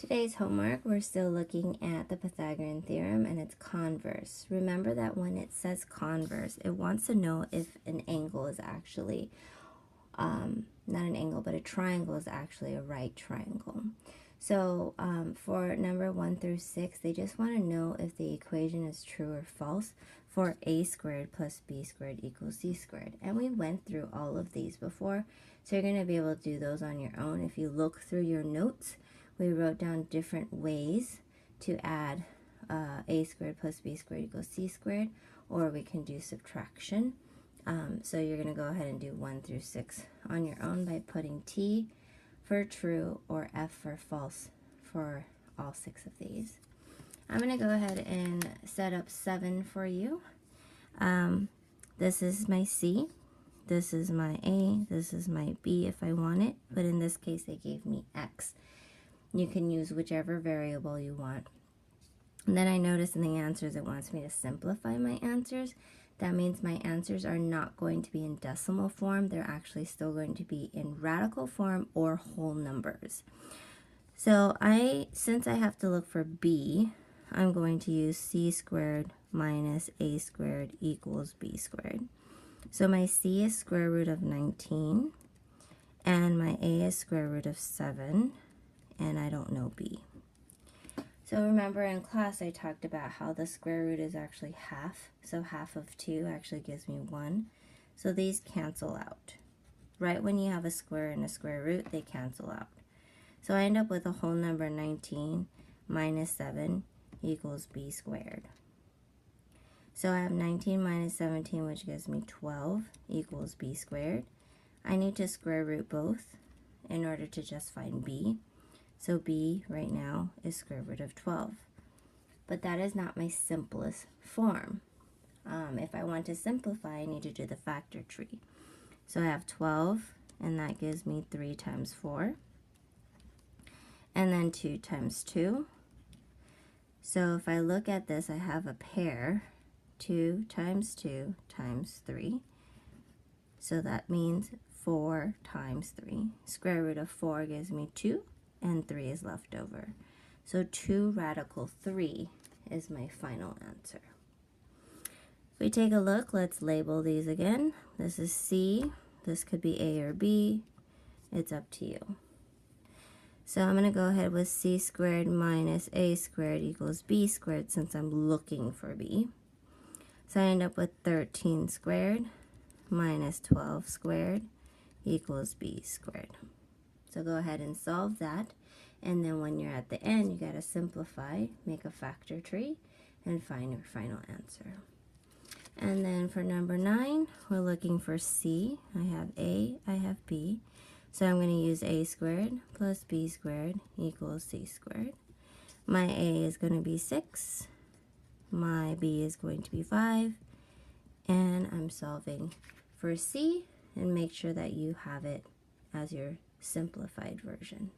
Today's homework, we're still looking at the Pythagorean theorem, and it's converse. Remember that when it says converse, it wants to know if an angle is actually, not an angle, but a triangle is actually a right triangle. So for number 1 through 6, they just want to know if the equation is true or false for a squared plus b squared equals c squared. And we went through all of these before, so you're going to be able to do those on your own. If you look through your notes, we wrote down different ways to add a squared plus b squared equals c squared, or we can do subtraction. So you're going to go ahead and do 1 through 6 on your own by putting T for true or F for false for all 6 of these. I'm going to go ahead and set up 7 for you. This is my C, this is my A, this is my B if I want it, but in this case they gave me X. You can use whichever variable you want. And then I notice in the answers it wants me to simplify my answers. That means my answers are not going to be in decimal form. They're actually still going to be in radical form or whole numbers. So since I have to look for B, I'm going to use C squared minus A squared equals B squared. So my C is square root of 19, and my A is square root of 7, and I don't know B. So remember in class I talked about how the square root is actually half. So half of 2 actually gives me 1. So these cancel out. Right when you have a square and a square root, they cancel out. So I end up with a whole number 19 minus 7 equals b squared. So I have 19 minus 17, which gives me 12 equals b squared. I need to square root both in order to just find b. So b right now is square root of 12. But that is not my simplest form. If I want to simplify, I need to do the factor tree. So I have 12, and that gives me 3 times 4. And then 2 times 2. So if I look at this, I have a pair, 2 times 2 times 3. So that means 4 times 3. Square root of 4 gives me 2. And 3 is left over. So 2 radical 3 is my final answer. If we take a look, let's label these again. This is C. This could be A or B. It's up to you. So I'm going to go ahead with C squared minus A squared equals B squared since I'm looking for B. So I end up with 13 squared minus 12 squared equals B squared. So go ahead and solve that, and then when you're at the end, you got to simplify, make a factor tree, and find your final answer. And then for number 9, we're looking for C. I have A, I have B. So I'm going to use A squared plus B squared equals C squared. My A is going to be 6, my B is going to be 5, and I'm solving for C, and make sure that you have it as your simplified version.